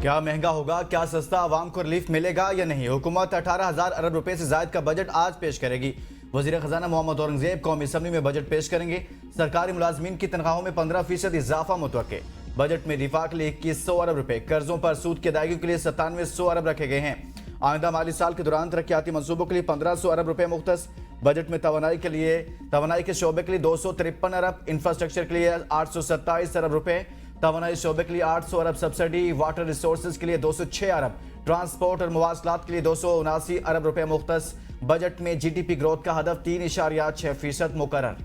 क्या महंगा होगा, क्या सस्ता, आवाम को रिलीफ मिलेगा या नहीं? हुकूमत 18,000 अरब रुपए से जायद का बजट आज पेश करेगी। वजीर खजाना मोहम्मद औरंगजेब कौमी असम्बली में बजट पेश करेंगे। सरकारी मुलाजमीन की तनख्वाहों में 15% इजाफा मुतवक्के। बजट में दिफा के लिए 2100 अरब रुपए, कर्जों पर सूद की अदायगी के लिए 9700 अरब रखे गए हैं। आइंदा माली साल के दौरान तरक्याती मनसूबों के लिए 1500 अरब रुपए मुख्तस। बजट में तवानाई के शोबे के लिए 253 अरब, इंफ्रास्ट्रक्चर के लिए 827 अरब रुपए, तवानाई शोबे के लिए 800 अरब सब्सिडी, वाटर रिसोर्सेज के लिए 206 अरब, ट्रांसपोर्ट और मवासलात के लिए 279 अरब रुपए मुख्तस। बजट में GDP ग्रोथ का हदफ 3.6% मुकर्रर।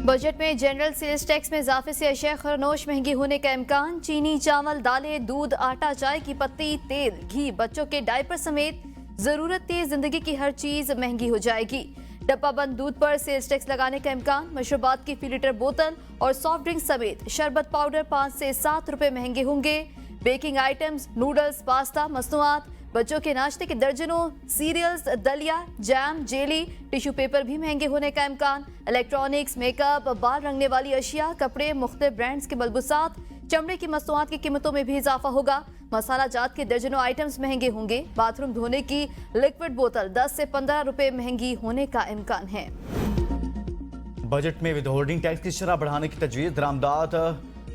बजट में जनरल सेल्स टैक्स में इजाफे से अशिया खरनोश महंगी होने का इम्कान। चीनी, चावल, दालें, दूध, आटा, चाय की पत्ती, तेल, घी, बच्चों के डायपर समेत जरूरत जिंदगी की हर चीज महंगी हो जाएगी। डब्बाबंद दूध पर सेल्स टैक्स लगाने का इम्कान। मशरूबात की फी लीटर बोतल और सॉफ्ट ड्रिंक समेत शरबत पाउडर 5 से 7 रुपए महंगे होंगे। बेकिंग आइटम्स, नूडल्स, पास्ता, मसनूआत, बच्चों के नाश्ते के दर्जनों, सीरियल्स, दलिया, जैम, जेली, टिश्यू पेपर भी महंगे होने का इम्कान। इलेक्ट्रॉनिक्स, मेकअप, बाल रंगने वाली अशिया, कपड़े, मुख्तलिफ ब्रांड्स के मलबूसात, चमड़े की मसनूआत की कीमतों में भी इजाफा होगा। मसाला जात के दर्जनों आइटम्स महंगे होंगे। बाथरूम धोने की लिक्विड बोतल 10 से 15 रुपए महंगी होने का इम्कान है। बजट में विदहोल्डिंग टैक्स की शरह बढ़ाने की तजवीज़। दरामदात,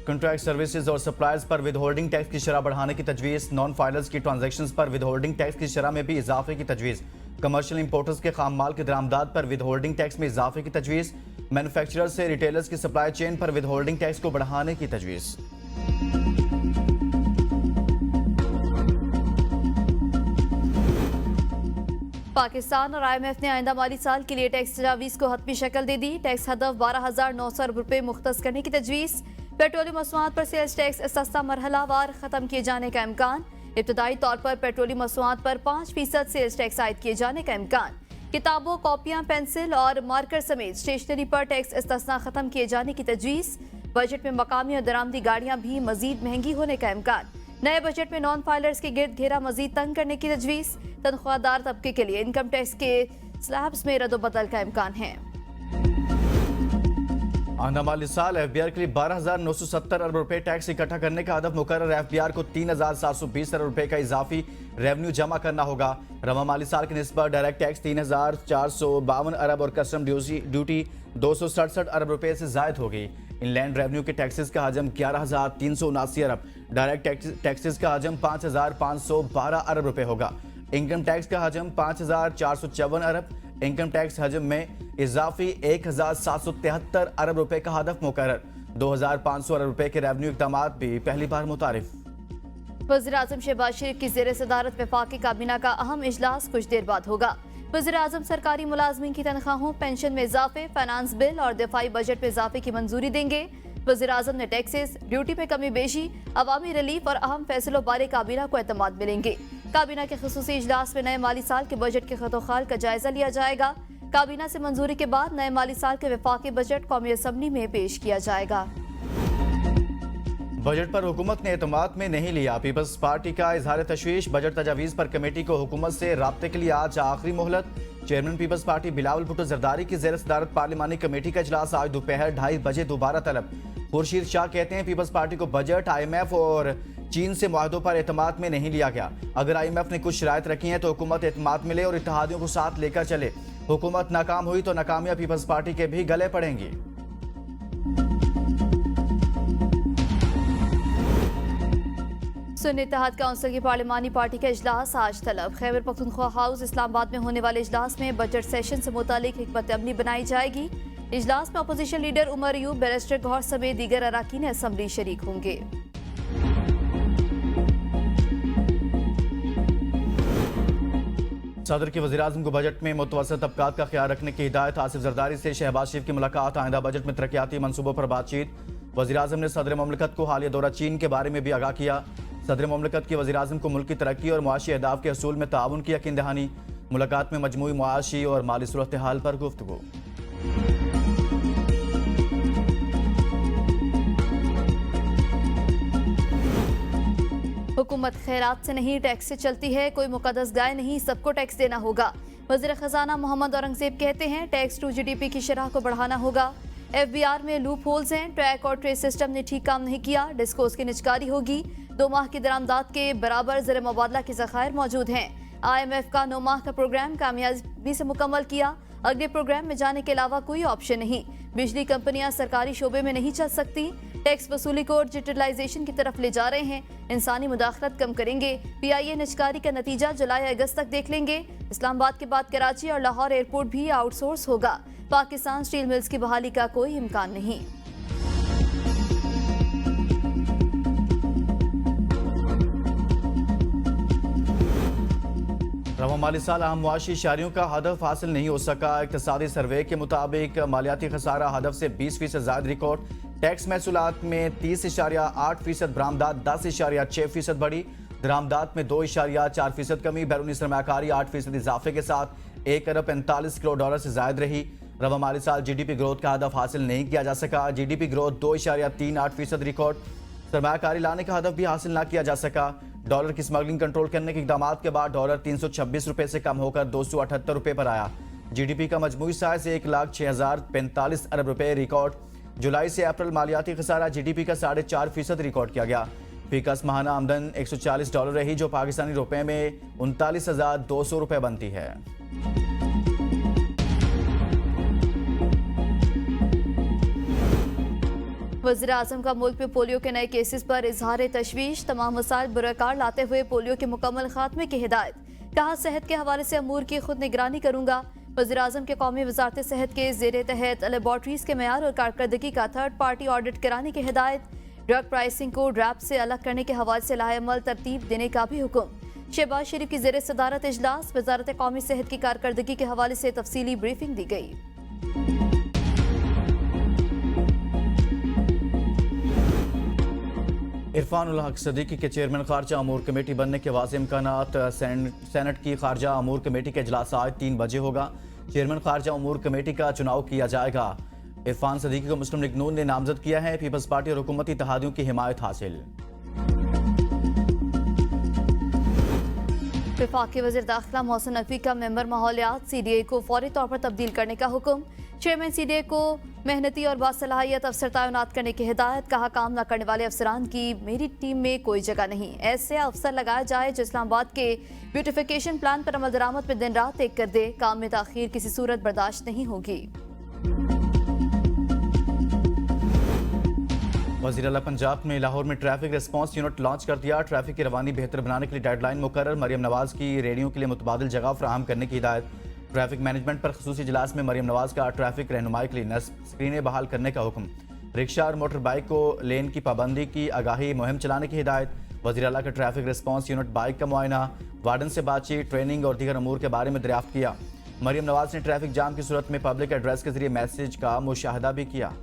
कॉन्ट्रैक्ट सर्विसेज और सप्लायर्स पर विदहोल्डिंग टैक्स की शरह बढ़ाने की तजवीज़। नॉन फाइलर्स की ट्रांजैक्शंस पर विदहोल्डिंग टैक्स की शरह में भी इजाफे की तजवीज़। कमर्शियल इंपोर्टर्स के खाम माल के दरामदात पर विदहोल्डिंग टैक्स में इजाफे की तजवीज़। मैन्युफैक्चरर्स से रिटेलर्स की सप्लाई चेन पर विदहोल्डिंग टैक्स को बढ़ाने की तजवीज़। पाकिस्तान और IMF ने आइंदा माली साल के लिए टैक्स तजावीज़ को हतमी शक्ल दे दी। टैक्स हदफ 12,900 अरब रुपए मुख्तस करने की तजवीज़। पेट्रोलियम मसनूआत पर सेल्स टैक्स सस्ता मरहलावार खत्म किए जाने का इम्कान। इब्तदाई तौर पर पेट्रोलियम मसनूआत पर 5% सेल्स टैक्स आयद किए जाने का इम्कान। किताबों, कॉपियां, पेंसिल और मार्कर समेत स्टेशनरी पर टैक्स इस्तिस्ना खत्म किए जाने की तजवीज़। बजट में मकामी और दरामदी गाड़ियां भी मजीद महंगी होने का इम्कान। नए बजट में नॉन फाइलर्स के गिर्द घेरा मजीद तंग करने की तजवीज़। तनख्वाहदार तबके के लिए इनकम टैक्स के स्लैब्स में रद्द-ओ-बदल का इम्कान है। आइंदा माली साल FBR के लिए 12,970 अरब रुपए टैक्स इकट्ठा करने का हदफ मुकर्रर। FBR को 3,720 अरब रुपए का इजाफी रेवेन्यू जमा करना होगा। रवा माली साल की निस्बत डायरेक्ट टैक्स 3,452 अरब और कस्टम ड्यूटी 267 अरब रुपए से जायद होगी। इनलैंड रेवेन्यू के टैक्सेस का हजम 11,379 अरब, डायरेक्ट टैक्सेस का हजम 5,512 अरब रुपए होगा। इनकम टैक्स का हजम 5,454 अरब, इनकम टैक्स हजम में इजाफी 1,773 अरब रुपए का हदफ मुकर्रर। 2,500 अरब रुपए के रेवेन्यू इक़दामात भी पहली बार मुतारिफ। वज़ीर-ए-आज़म शहबाज शरीफ की ज़ेर सदारत वफाकी काबीना का अहम इजलास कुछ देर बाद होगा। वज़ीर-ए-आज़म सरकारी मुलाजमीन की तनख्वाहों, पेंशन में इजाफे, फाइनेंस बिल और दिफाई बजट में इजाफे की मंजूरी देंगे। वज़ीर-ए-आज़म ने टैक्सेस, ड्यूटी में कमी बेशी, अवामी रिलीफ और अहम फैसलों बारे काबीना को एतमाद मिलेंगे। काबीना के खुसूसी इजलास में नए माली साल के बजट के खतोखाल का जायजा लिया जाएगा। काबीना से मंजूरी के बाद नए माली साल के वफाकी बजट कौमी असम्बली में पेश किया जाएगा। बजट पर हुकूमत ने एतमाद में नहीं लिया। पीपल्स पार्टी का इजहार तशवीश। बजट तजावीज़ पर कमेटी को हुकूमत से राब्ते के लिए आज आखिरी मोहलत। Chairman Peoples Party Bilawal Bhutto Zardari की ज़ेर सदारत पार्लिमानी कमेटी का इजलास आज दोपहर 2:30 बजे दोबारा तलब। खुर्शीद शाह कहते हैं पीपल्स पार्टी को बजट IMF और चीन से मुआहदों पर एतमाद में नहीं लिया गया। अगर IMF ने कुछ शराइत रखी हैं तो हुकूमत एतमाद मिले और इत्तेहादियों को साथ लेकर चले। हुकूमत नाकाम हुई तो नाकामियां पीपल्स पार्टी के भी गले पड़ेंगी। सुन्नी इत्तेहाद काउंसिल की पार्लिमानी पार्टी का इजलास आज तलब। खैबर पख्तूनख्वा हाउस इस्लामाबाद में होने वाले इजलास में बजट सेशन से मुतालिक हिकमत अमली बनाई जाएगी। इजलास में opposition leader Umar Ayub, barrister Gohar समेत दीगर अराकीन असम्बली शरीक होंगे। सदर की वज़ीर-ए-आज़म को बजट में मुतवस्सित तबकात का ख्याल रखने की हिदायत। आसिफ जरदारी से शहबाज शरीफ की मुलाकात। आइंदा बजट में तरक्याती मनसूबों पर बातचीत। वज़ीर-ए-आज़म ने सदर ममलिकत को हालिया दौरा चीन के बारे में भी आगाह किया। सदर ममलिकत की वज़ीर-ए-आज़म को मुल्क की तरक्की और मुआशी अहदाफ के हसूल में ताउन की यकीन दहानी। मुलाकात में मजमूई मुआशी और माली सूरत हाल पर गुफ्तगू। हुकूमत खैरात से नहीं टैक्स से चलती है, कोई मुकद्दस गाय नहीं, सबको टैक्स देना होगा। वज़ीर खजाना मोहम्मद औरंगजेब कहते हैं टैक्स टू GDP की शरह को बढ़ाना होगा। FBR में लूप होल्स हैं। ट्रैक और ट्रेस सिस्टम ने ठीक काम नहीं किया। डिस्कोस की निचकारी होगी। 2 माह की दरामदात के बराबर ज़र मुबादला के ज़खायर मौजूद हैं। IMF का 9 माह का प्रोग्राम कामयाबी से मुकम्मल किया। अगले प्रोग्राम में जाने के अलावा कोई ऑप्शन नहीं। बिजली कंपनियां सरकारी शोबे में नहीं चल सकती। टैक्स वसूली को डिजिटलाइजेशन की तरफ ले जा रहे हैं। इंसानी मुदाखलत कम करेंगे। PIA निचकारी का नतीजा जुलाई अगस्त तक देख लेंगे। इस्लामाबाद के बाद कराची और लाहौर एयरपोर्ट भी आउटसोर्स होगा। पाकिस्तान स्टील मिल्स की बहाली का कोई इम्कान नहीं। रवा माली साल अहम मुआशी इशारियों का हदफ हासिल नहीं हो सका। इक़्तिसादी सर्वे के मुताबिक मालियाती खसारा हदफ से 20% ज़ायद रिकॉर्ड। टैक्स महसूलात में 30.8%, बरामदात 10.6% बढ़ी। दरामदात में 2.4% कमी। बैरूनी सरमाकारी 8% इजाफे के साथ 1 अरब 45 करोड़ डॉलर से जायद रही। रवा माली साल GDP ग्रोथ का हदफ हासिल नहीं किया जा सका। GDP growth 2.38% record. सरमाकारी लाने का हदफ भी हासिल ना किया जा सका। डॉलर की स्मगलिंग कंट्रोल करने के इकदाम के बाद डॉलर 326 रुपये से कम होकर 278 रुपये पर आया। GDP का मजमूई साइज 1,06,045 अरब रुपये रिकॉर्ड। जुलाई से अप्रैल मालियाती खसारा GDP का 4.5% रिकॉर्ड किया गया। फीकस माहाना आमदन $140 रही, जो पाकिस्तानी रुपए में 39,200 रुपये बनती है। वज़ीर-ए-आज़म का मुल्क में पोलियो के नए केसेस पर इजहार तशवीश। तमाम मसाइल बुरकार लाते हुए पोलियो के मुकम्मल खात्मे की हिदायत। कहा, सेहत के हवाले से अमूर की खुद निगरानी करूंगा। वज़ीर-ए-आज़म के कौमी वज़ारत सेहत के ज़ेरे तहत लेबॉर्ट्रीज के मयार और कारकर्दगी का थर्ड पार्टी ऑडिट कराने की हिदायत। ड्रग प्राइसिंग को ड्रैप से अलग करने के हवाले से लाहेअमल तरतीब देने का भी हुक्म। शहबाज शरीफ की ज़ेरे सदारत इजलास। वज़ारत कौमी सेहत की कारकर्दगी के हवाले से तफसीली ब्रीफिंग दी गई। इरफानुल हक सदीकी के चेयरमैन खारजा अमूर कमेटी बनने के वाज़ेह इम्कानात। सेनेट की खारजा अमूर कमेटी का इजलास आज 3 बजे होगा। चेयरमैन खारजा अमूर कमेटी का चुनाव किया जाएगा। इरफान सदीकी को मुस्लिम लीग नून ने नामजद किया है। पीपल्स पार्टी और हुकूमती इत्तेहादियों की हिमायत हासिल। वफाकी वज़ीर दाखिला मोहसिन नकवी का मेंबर माहौलियात CDA को फौरी तौर पर तब्दील करने का हुक्म। चेयरमैन CDA को मेहनती और बासलाहियत अफसर तैनात करने की हिदायत। कहा, काम न करने वाले अफसरान की मेरी टीम में कोई जगह नहीं। ऐसे अफसर लगाया जाए जो इस्लामाबाद के ब्यूटिफिकेशन प्लान पर अमल दरामद में दिन रात एक कर दे। काम में ताखीर किसी सूरत बर्दाश्त नहीं होगी। वज़ीर आला पंजाब ने लाहौर में ट्रैफिक रिस्पांस यूनिट लॉन्च कर दिया। ट्रैफिक की रवानी बेहतर बनाने के लिए डेडलाइन मुकर्रर। मरियम नवाज की रेडियो के लिए मुतबादिल जगह फराहम करने की हिदायत। ट्रैफिक मैनेजमेंट पर खसूसी इजलास में मरियम नवाज का ट्रैफिक रहनुमाई के लिए नस्ब स्क्रीनें बहाल करने का हुक्म। रिक्शा और मोटर बाइक को लेन की पाबंदी की आगाही मुहिम चलाने की हिदायत। वज़ीर आला का ट्रैफिक रिस्पांस यूनिट बाइक का मुआयना, वार्डन से बातचीत, ट्रेनिंग और दीगर अमूर के बारे में दरियाफ्त किया। मरियम नवाज ने ट्रैफिक जाम की सूरत में पब्लिक एड्रेस के जरिए मैसेज का मुशाहदा भी किया।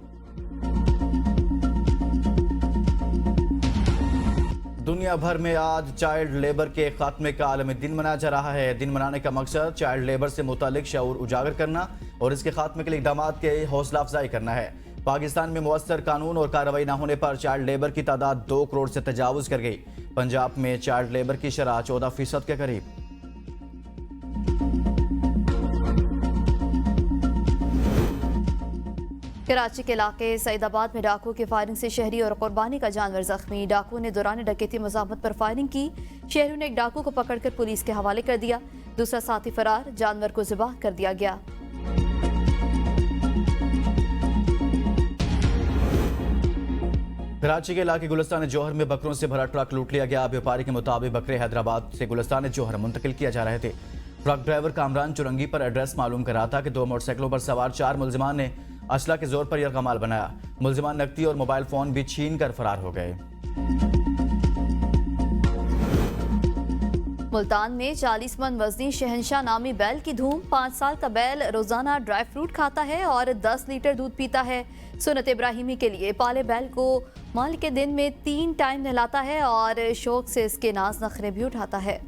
दुनिया भर में आज चाइल्ड लेबर के खात्मे का आलमी दिन मनाया जा रहा है। दिन मनाने का मकसद चाइल्ड लेबर से मुतालिक शऊर उजागर करना और इसके खात्मे के लिए इक़दाम के हौसला अफजाई करना है। पाकिस्तान में मुअस्सर कानून और कार्रवाई न होने पर चाइल्ड लेबर की तादाद 2 करोड़ से तजावुज कर गई। पंजाब में चाइल्ड लेबर की शरह 14% के करीब। कराची के इलाके सईदाबाद में डाकू की फायरिंग से शहरी और कुर्बानी का जानवर जख्मी। डाकू ने दौरान डकैती मज़ाहमत पर फायरिंग की। शहरियों ने एक डाकू को पकड़कर पुलिस के हवाले कर दिया। दूसरा साथी फरार। जानवर को ज़िबाह कर दिया गया। कराची के इलाके गुलिस्तान जौहर में बकरों से भरा ट्रक लूट लिया गया। व्यापारी के मुताबिक बकरे हैदराबाद से गुलिस्तान जौहर मुंतकिल किया जा रहे थे। ट्रक ड्राइवर कामरान चुरंगी पर एड्रेस मालूम करा था कि 2 मोटरसाइकिलों पर सवार 4 मुलजिमान ने असला के जोर पर यह कमाल बनाया। मुलजिमान नकदी और मोबाइल फोन भी छीन कर फरार हो गए। मुल्तान में 40 मन वजनी शहनशाह नामी बैल की धूम। 5 साल का बैल रोजाना ड्राई फ्रूट खाता है और 10 लीटर दूध पीता है। सुन्नत इब्राहिमी के लिए पाले बैल को मालिक के दिन में 3 टाइम नहलाता है और शौक से इसके नाज नखरे भी उठाता है।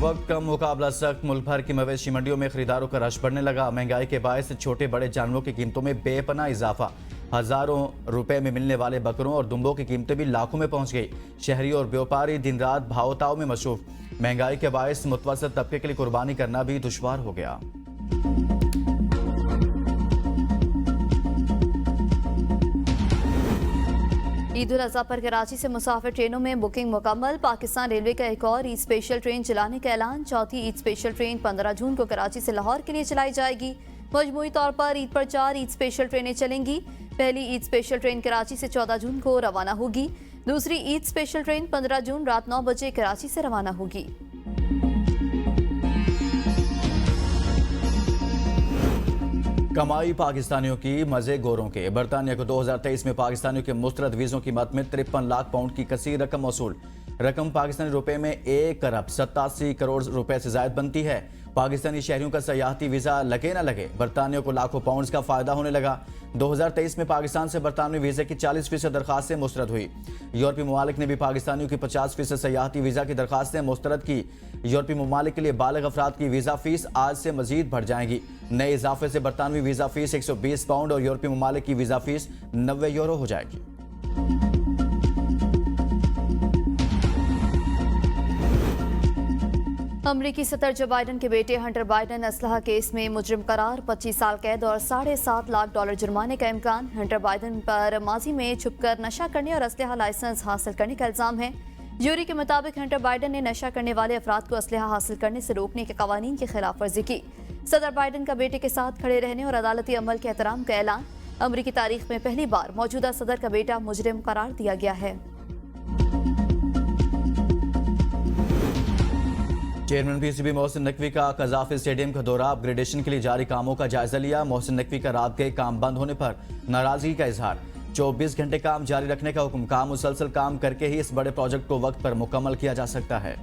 वक्त कम मुकाबला सख्त, मुल्क भर की मवेशी मंडियों में खरीदारों का रश बढ़ने लगा। महंगाई के बायस छोटे बड़े जानवरों की कीमतों में बेपनाह इजाफा। हजारों रुपए में मिलने वाले बकरों और दुम्बों की कीमतें भी लाखों में पहुंच गई। शहरी और व्यापारी दिन रात भावताव में मशरूफ। महंगाई के बायस मुतवसत तबके के लिए कुर्बानी करना भी दुश्वार हो गया। ईद उल अजहा पर कराची से मुसाफिर ट्रेनों में बुकिंग मुकम्मल। पाकिस्तान रेलवे का एक और ईद स्पेशल ट्रेन चलाने का ऐलान। चौथी ईद स्पेशल ट्रेन 15 जून को कराची से लाहौर के लिए चलाई जाएगी। मजमूई तौर पर ईद पर 4 ईद स्पेशल ट्रेनें चलेंगी। पहली ईद स्पेशल ट्रेन कराची से 14 जून को रवाना होगी। दूसरी ईद स्पेशल ट्रेन 15 जून रात 9 बजे कराची से रवाना होगी। कमाई पाकिस्तानियों की, मजे गोरों के। बरतानिया को 2023 में पाकिस्तानियों के मुस्तरद वीज़ों की मद में 53 लाख पाउंड की कसीर रकम मौसूल। रकम पाकिस्तानी रुपए में 1 अरब 87 करोड़ रुपए से ज्यादा बनती है। पाकिस्तानी शहरियों का सयाहती वीज़ा लगे ना लगे, बरतानिया को लाखों पाउंड्स का फायदा होने लगा। 2023 में पाकिस्तान से बरतानवी वीज़े की 40% दरखास्तें मुस्तरद हुई। यूरोपीय ममालिक ने भी पाकिस्तानियों की 50% सयाहती वीज़ा की दरखास्तें मुस्तरद की। यूरोपीय ममालिक के लिए बालिग अफराद की वीज़ा फीस आज से मजीद बढ़ जाएंगी। नए इजाफे से बरतानवी वीज़ा फीस 120 पाउंड और यूरोपीय ममालिक की वीज़ा फीस 90 यूरो हो जाएगी। अमरीकी सदर जो बाइडन के बेटे हंटर बाइडन असलहा केस में मुजरिम करार, 25 साल कैद और $7.5 लाख जुर्माने का इम्कान। हंटर बाइडन पर माजी में छुपकर नशा करने और असलहा लाइसेंस हासिल करने का इल्जाम है। ज्यूरी के मुताबिक हंटर बाइडन ने नशा करने वाले अफराद को असलहा हासिल करने से रोकने के कवानीन की खिलाफ वर्जी की। सदर बाइडन का बेटे के साथ खड़े रहने और अदालती अमल के एहतराम का ऐलान। अमरीकी तारीख में पहली बार मौजूदा सदर का बेटा मुजरिम करार दिया गया है। चेयरमैन पीसीबी मोहसिन नकवी का कजाफी स्टेडियम का दौरा, अपग्रेडेशन के लिए जारी कामों का जायजा लिया। मोहसिन नकवी का रात के काम बंद होने पर नाराजगी का इजहार। 24 घंटे काम जारी रखने का हुक्म। काम मुसलसल काम करके ही इस बड़े प्रोजेक्ट को वक्त पर मुकम्मल किया जा सकता है।